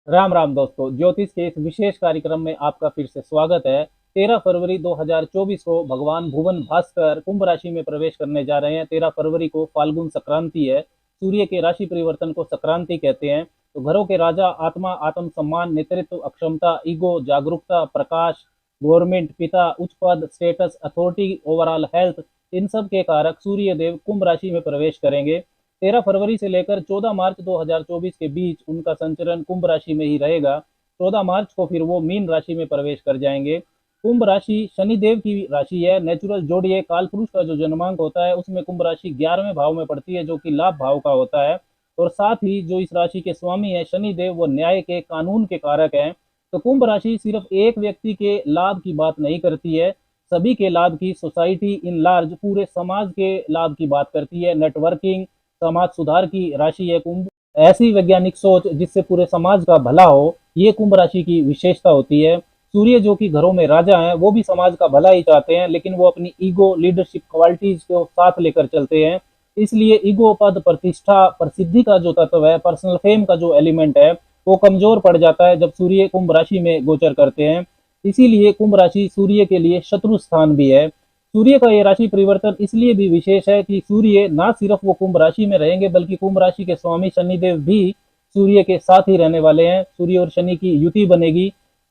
राम राम दोस्तों, ज्योतिष के इस विशेष कार्यक्रम में आपका फिर से स्वागत है। 13 फरवरी 2024 को भगवान भुवन भास्कर कुंभ राशि में प्रवेश करने जा रहे हैं। 13 फरवरी को फाल्गुन संक्रांति है। सूर्य के राशि परिवर्तन को संक्रांति कहते हैं। तो घरों के राजा आत्मा, आत्म सम्मान, नेतृत्व, अक्षमता, ईगो, जागरूकता, प्रकाश, गवर्नमेंट, पिता, उच्च पद, स्टेटस, अथॉरिटी, ओवरऑल हेल्थ, इन सब के कारक सूर्य देव कुंभ राशि में प्रवेश करेंगे। 13 फरवरी से लेकर 14 मार्च 2024 के बीच उनका संचरण कुंभ राशि में ही रहेगा। 14 मार्च को फिर वो मीन राशि में प्रवेश कर जाएंगे। कुंभ राशि शनिदेव की राशि है। नेचुरल जोड़िए काल पुरुष का जो जन्मांक होता है उसमें कुंभ राशि 11वें भाव में पड़ती है, जो कि लाभ भाव का होता है। और साथ ही जो इस राशि के स्वामी है शनिदेव, वो न्याय के, कानून के कारक हैं। तो कुंभ राशि सिर्फ एक व्यक्ति के लाभ की बात नहीं करती है, सभी के लाभ की, सोसाइटी इन लार्ज, पूरे समाज के लाभ की बात करती है। नेटवर्किंग, समाज सुधार की राशि है कुंभ। ऐसी वैज्ञानिक सोच जिससे पूरे समाज का भला हो, ये कुंभ राशि की विशेषता होती है। सूर्य जो कि घरों में राजा हैं, वो भी समाज का भला ही चाहते हैं, लेकिन वो अपनी ईगो, लीडरशिप क्वालिटीज को साथ लेकर चलते हैं। इसलिए ईगो, पद, प्रतिष्ठा, प्रसिद्धि का जो तत्व है, पर्सनल फेम का जो एलिमेंट है, वो कमजोर पड़ जाता है जब सूर्य कुंभ राशि में गोचर करते हैं। इसीलिए कुंभ राशि सूर्य के लिए शत्रु स्थान भी है। सूर्य का ये राशि परिवर्तन इसलिए भी विशेष है कि सूर्य ना सिर्फ वो कुंभ राशि में रहेंगे, बल्कि कुंभ राशि के स्वामी शनिदेव भी सूर्य के साथ ही रहने वाले हैं। सूर्य और शनि की युति बनेगी।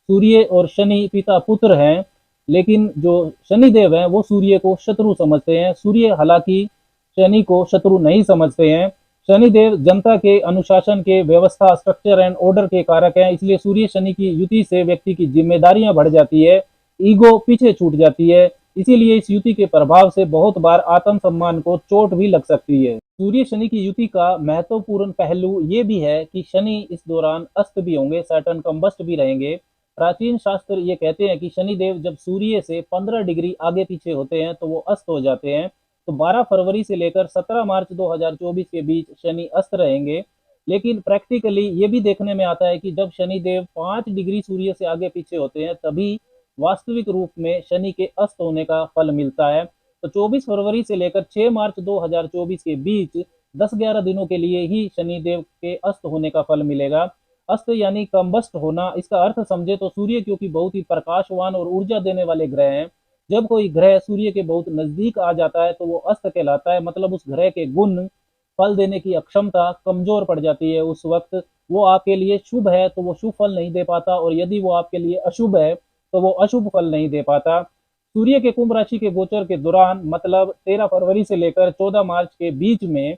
सूर्य और शनि पिता पुत्र हैं, लेकिन जो शनिदेव हैं वो सूर्य को शत्रु समझते हैं। सूर्य हालांकि शनि को शत्रु नहीं समझते हैं। शनिदेव जनता के, अनुशासन के, व्यवस्था, स्ट्रक्चर एंड ऑर्डर के कारक हैं। इसलिए सूर्य शनि की युति से व्यक्ति की जिम्मेदारियां बढ़ जाती है, ईगो पीछे छूट जाती है। इसीलिए इस युति के प्रभाव से बहुत बार आत्म सम्मान को चोट भी लग सकती है। सूर्य शनि की युति का महत्वपूर्ण पहलू ये भी है कि शनि इस दौरान अस्त भी होंगे, सैटर्न कंबस्ट भी रहेंगे। प्राचीन शास्त्र ये कहते हैं कि शनिदेव जब सूर्य से 15 डिग्री आगे पीछे होते हैं तो वो अस्त हो जाते हैं। तो 12 फरवरी से लेकर 17 मार्च 2024 के बीच शनि अस्त रहेंगे। लेकिन प्रैक्टिकली ये भी देखने में आता है कि जब शनिदेव 5 डिग्री सूर्य से आगे पीछे होते हैं, तभी वास्तविक रूप में शनि के अस्त होने का फल मिलता है। तो 24 फरवरी से लेकर 6 मार्च 2024 के बीच 10-11 दिनों के लिए ही शनिदेव के अस्त होने का फल मिलेगा। अस्त यानी कंबस्ट होना। इसका अर्थ समझे तो सूर्य क्योंकि बहुत ही प्रकाशवान और ऊर्जा देने वाले ग्रह हैं, जब कोई ग्रह सूर्य के बहुत नजदीक आ जाता है तो वो अस्त कहलाता है। मतलब उस ग्रह के गुण, फल देने की अक्षमता कमजोर पड़ जाती है। उस वक्त वो आपके लिए शुभ है तो वो शुभ फल नहीं दे पाता, और यदि वो आपके लिए अशुभ है तो वो अशुभ फल नहीं दे पाता। सूर्य के कुंभ राशि के गोचर के दौरान, मतलब 13 फरवरी से लेकर 14 मार्च के बीच में,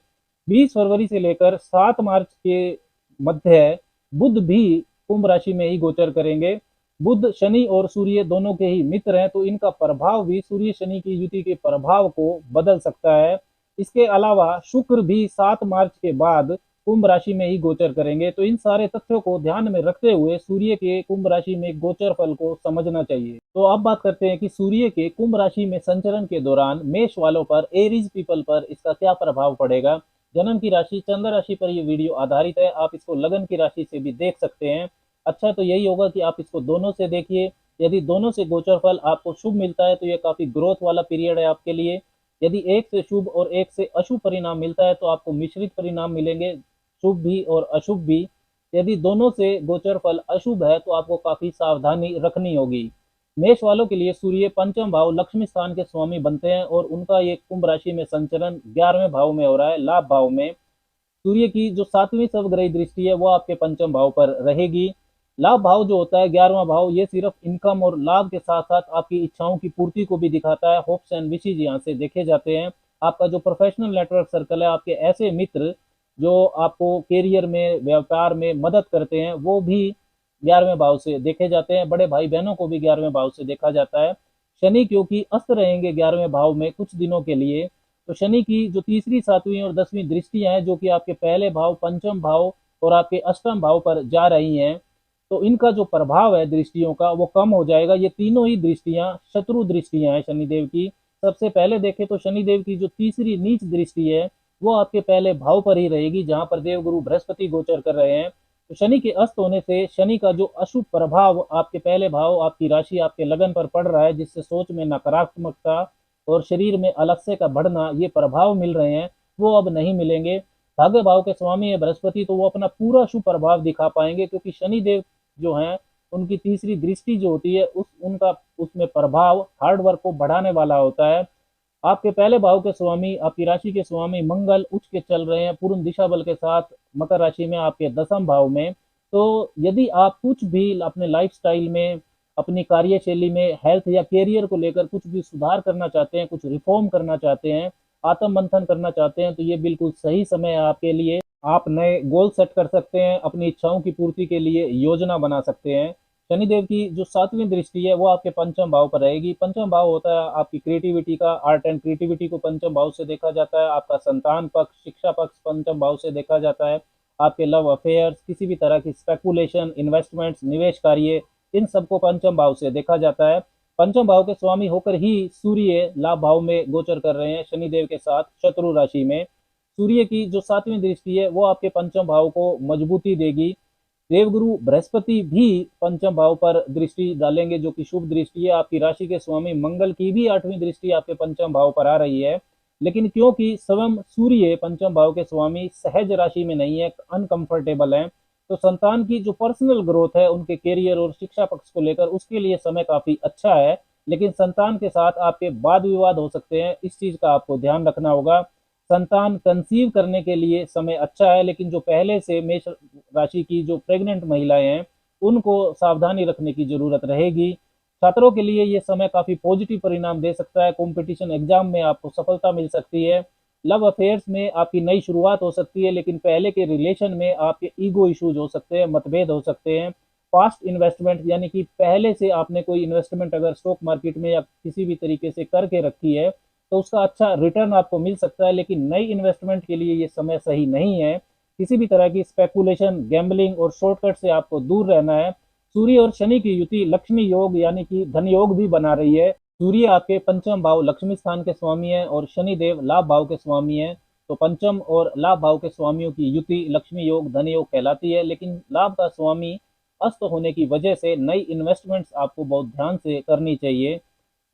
20 फरवरी से लेकर 7 मार्च के मध्य बुध भी कुंभ राशि में ही गोचर करेंगे। बुध शनि और सूर्य दोनों के ही मित्र हैं, तो इनका प्रभाव भी सूर्य शनि की युति के प्रभाव को बदल सकता है। इसके अलावा शुक्र भी 7 मार्च के बाद कुंभ राशि में ही गोचर करेंगे। तो इन सारे तथ्यों को ध्यान में रखते हुए सूर्य के कुंभ राशि में गोचर फल को समझना चाहिए। तो अब बात करते हैं कि सूर्य के कुंभ राशि में संचरण के दौरान मेष वालों पर, एरीज पीपल पर इसका क्या प्रभाव पड़ेगा। जन्म की राशि चंद्र राशि पर यह वीडियो आधारित है। आप इसको लगन की राशि से भी देख सकते हैं। अच्छा, तो यही होगा कि आप इसको दोनों से देखिए। यदि दोनों से गोचर फल आपको शुभ मिलता है तो यह काफी ग्रोथ वाला पीरियड है आपके लिए। यदि एक से शुभ और एक से अशुभ परिणाम मिलता है तो आपको मिश्रित परिणाम मिलेंगे, शुभ भी और अशुभ भी। यदि दोनों से गोचर फल अशुभ है तो आपको काफी सावधानी रखनी होगी। मेष वालों के लिए सूर्य पंचम भाव लक्ष्मी स्थान के स्वामी बनते हैं, और उनका ये कुंभ राशि में संचरण 11वें भाव में हो रहा है, लाभ भाव में। सूर्य की जो 7वीं सवग्रही दृष्टि है वो आपके पंचम भाव पर रहेगी। लाभ भाव जो होता है 11वां भाव, ये सिर्फ इनकम और लाभ के साथ साथ आपकी इच्छाओं की पूर्ति को भी दिखाता है। होप्स एंड विशेज यहाँ से देखे जाते हैं। आपका जो प्रोफेशनल नेटवर्क सर्कल है, आपके ऐसे मित्र जो आपको करियर में, व्यापार में मदद करते हैं, वो भी 11वें भाव से देखे जाते हैं। बड़े भाई बहनों को भी 11वें भाव से देखा जाता है। शनि क्योंकि अस्त रहेंगे 11वें भाव में कुछ दिनों के लिए, तो शनि की जो तीसरी, 7वीं और 10वीं दृष्टियां हैं, जो कि आपके पहले भाव, पंचम भाव और आपके अष्टम भाव पर जा रही हैं, तो इनका जो प्रभाव है दृष्टियों का वो कम हो जाएगा। ये तीनों ही दृष्टियां शत्रु दृष्टियां हैं शनिदेव की। सबसे पहले देखें तो शनिदेव की जो तीसरी नीच दृष्टि है वो आपके पहले भाव पर ही रहेगी, जहां पर देवगुरु बृहस्पति गोचर कर रहे हैं। तो शनि के अस्त होने से शनि का जो अशुभ प्रभाव आपके पहले भाव, आपकी राशि, आपके लगन पर पड़ रहा है, जिससे सोच में नकारात्मकता और शरीर में अलस्य का बढ़ना, ये प्रभाव मिल रहे हैं, वो अब नहीं मिलेंगे। भाग्य भाव के स्वामी है बृहस्पति, तो वो अपना पूरा शुभ प्रभाव दिखा पाएंगे, क्योंकि शनि देव जो हैं उनकी तीसरी दृष्टि जो होती है उस उनका उसमें प्रभाव हार्ड वर्क को बढ़ाने वाला होता है। आपके पहले भाव के स्वामी, आपकी राशि के स्वामी मंगल उच्च के चल रहे हैं पूर्ण दिशा बल के साथ मकर राशि में, आपके दसम भाव में। तो यदि आप कुछ भी अपने लाइफस्टाइल में, अपनी कार्यशैली में, हेल्थ या कैरियर को लेकर कुछ भी सुधार करना चाहते हैं, कुछ रिफॉर्म करना चाहते हैं, आत्म मंथन करना चाहते हैं, तो ये बिल्कुल सही समय है आपके लिए। आप नए गोल सेट कर सकते हैं, अपनी इच्छाओं की पूर्ति के लिए योजना बना सकते हैं। शनिदेव की जो सातवीं दृष्टि है वो आपके पंचम भाव पर रहेगी। पंचम भाव होता है आपकी क्रिएटिविटी का, आर्ट एंड क्रिएटिविटी को पंचम भाव से देखा जाता है। आपका संतान पक्ष, शिक्षा पक्ष पंचम भाव से देखा जाता है। आपके लव अफेयर्स, किसी भी तरह की स्पेकुलेशन, इन्वेस्टमेंट्स, निवेश कार्य, इन सबको पंचम भाव से देखा जाता है। पंचम भाव के स्वामी होकर ही सूर्य लाभ भाव में गोचर कर रहे हैं शनिदेव के साथ शत्रु राशि में। सूर्य की जो सातवीं दृष्टि है वो आपके पंचम भाव को मजबूती देगी। देवगुरु बृहस्पति भी पंचम भाव पर दृष्टि डालेंगे, जो कि शुभ दृष्टि है। आपकी राशि के स्वामी मंगल की भी आठवीं दृष्टि आपके पंचम भाव पर आ रही है। लेकिन क्योंकि स्वयं सूर्य पंचम भाव के स्वामी सहज राशि में नहीं है, अनकंफर्टेबल है, तो संतान की जो पर्सनल ग्रोथ है, उनके कैरियर और शिक्षा पक्ष को लेकर, उसके लिए समय काफी अच्छा है। लेकिन संतान के साथ आपके वाद विवाद हो सकते हैं, इस चीज का आपको ध्यान रखना होगा। संतान कंसीव करने के लिए समय अच्छा है, लेकिन जो पहले से मेष राशि की जो प्रेग्नेंट महिलाएं हैं उनको सावधानी रखने की जरूरत रहेगी। छात्रों के लिए ये समय काफी पॉजिटिव परिणाम दे सकता है। कंपटीशन एग्जाम में आपको सफलता मिल सकती है। लव अफेयर्स में आपकी नई शुरुआत हो सकती है, लेकिन पहले के रिलेशन में आपके ईगो इश्यूज हो सकते हैं, मतभेद हो सकते हैं। पास्ट इन्वेस्टमेंट, यानी कि पहले से आपने कोई इन्वेस्टमेंट अगर स्टॉक मार्केट में या किसी भी तरीके से करके रखी है तो उसका अच्छा रिटर्न आपको मिल सकता है, लेकिन नई इन्वेस्टमेंट के लिए ये समय सही नहीं है। किसी भी तरह की स्पेकुलेशन, गैम्बलिंग और शॉर्टकट से आपको दूर रहना है। सूर्य और शनि की युति लक्ष्मी योग यानी कि धन योग भी बना रही है। सूर्य आपके पंचम भाव लक्ष्मी स्थान के स्वामी है और शनि देव लाभ भाव के स्वामी है। तो पंचम और लाभ भाव के स्वामियों की युति लक्ष्मी योग, धन योग कहलाती है। लेकिन लाभ का स्वामी अस्त होने की वजह से नई इन्वेस्टमेंट्स आपको बहुत ध्यान से करनी चाहिए।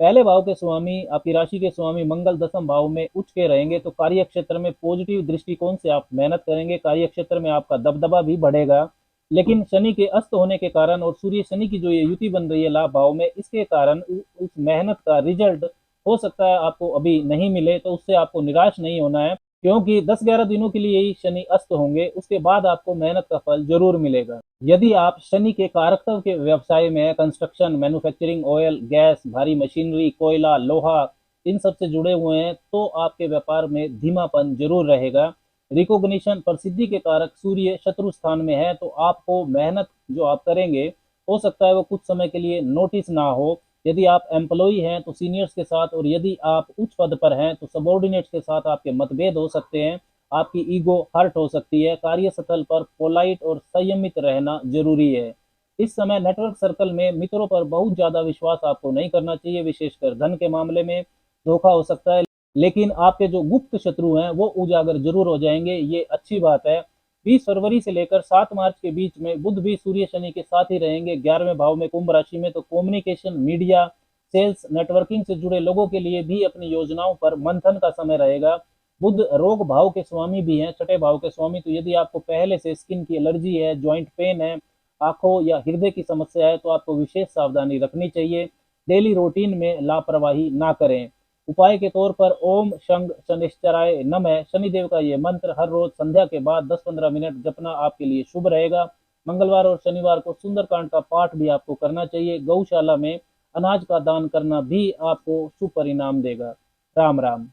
पहले भाव के स्वामी, आपकी राशि के स्वामी मंगल दसम भाव में उच्च के रहेंगे, तो कार्य क्षेत्र में पॉजिटिव दृष्टिकोण से आप मेहनत करेंगे, कार्य क्षेत्र में आपका दबदबा भी बढ़ेगा। लेकिन शनि के अस्त होने के कारण और सूर्य शनि की जो ये युति बन रही है लाभ भाव में, इसके कारण उस मेहनत का रिजल्ट हो सकता है आपको अभी नहीं मिले, तो उससे आपको निराश नहीं होना है, क्योंकि 10-11 दिनों के लिए ही शनि अस्त होंगे, उसके बाद आपको मेहनत का फल जरूर मिलेगा। यदि आप शनि के कारकत्व के व्यवसाय में, कंस्ट्रक्शन, मैन्युफैक्चरिंग, ऑयल, गैस, भारी मशीनरी, कोयला, लोहा, इन सब से जुड़े हुए हैं, तो आपके व्यापार में धीमापन जरूर रहेगा। रिकॉग्निशन, प्रसिद्धि के कारक सूर्य शत्रु स्थान में है, तो आपको मेहनत जो आप करेंगे हो सकता है वो कुछ समय के लिए नोटिस ना हो। यदि आप एम्प्लॉई हैं तो सीनियर्स के साथ, और यदि आप उच्च पद पर हैं तो सबॉर्डिनेट्स के साथ आपके मतभेद हो सकते हैं। आपकी ईगो हर्ट हो सकती है। कार्यस्थल पर पोलाइट और संयमित रहना जरूरी है। इस समय नेटवर्क सर्कल में मित्रों पर बहुत ज्यादा विश्वास आपको नहीं करना चाहिए, विशेषकर धन के मामले में धोखा हो सकता है। लेकिन आपके जो गुप्त शत्रु हैं वो उजागर जरूर हो जाएंगे, ये अच्छी बात है। 20 फरवरी से लेकर 7 मार्च के बीच में बुध भी सूर्य शनि के साथ ही रहेंगे 11वें भाव में कुंभ राशि में, तो कम्युनिकेशन, मीडिया, सेल्स, नेटवर्किंग से जुड़े लोगों के लिए भी अपनी योजनाओं पर मंथन का समय रहेगा। बुध रोग भाव के स्वामी भी हैं, छठे भाव के स्वामी, तो यदि आपको पहले से स्किन की एलर्जी है, ज्वाइंट पेन है, आंखों या हृदय की समस्या है, तो आपको विशेष सावधानी रखनी चाहिए। डेली रूटीन में लापरवाही ना करें। उपाय के तौर पर ओम शंग शनिश्चराय नमः, शनिदेव का ये मंत्र हर रोज संध्या के बाद 10-15 मिनट जपना आपके लिए शुभ रहेगा। मंगलवार और शनिवार को सुंदरकांड का पाठ भी आपको करना चाहिए। गौशाला में अनाज का दान करना भी आपको शुभ परिणाम देगा। राम राम।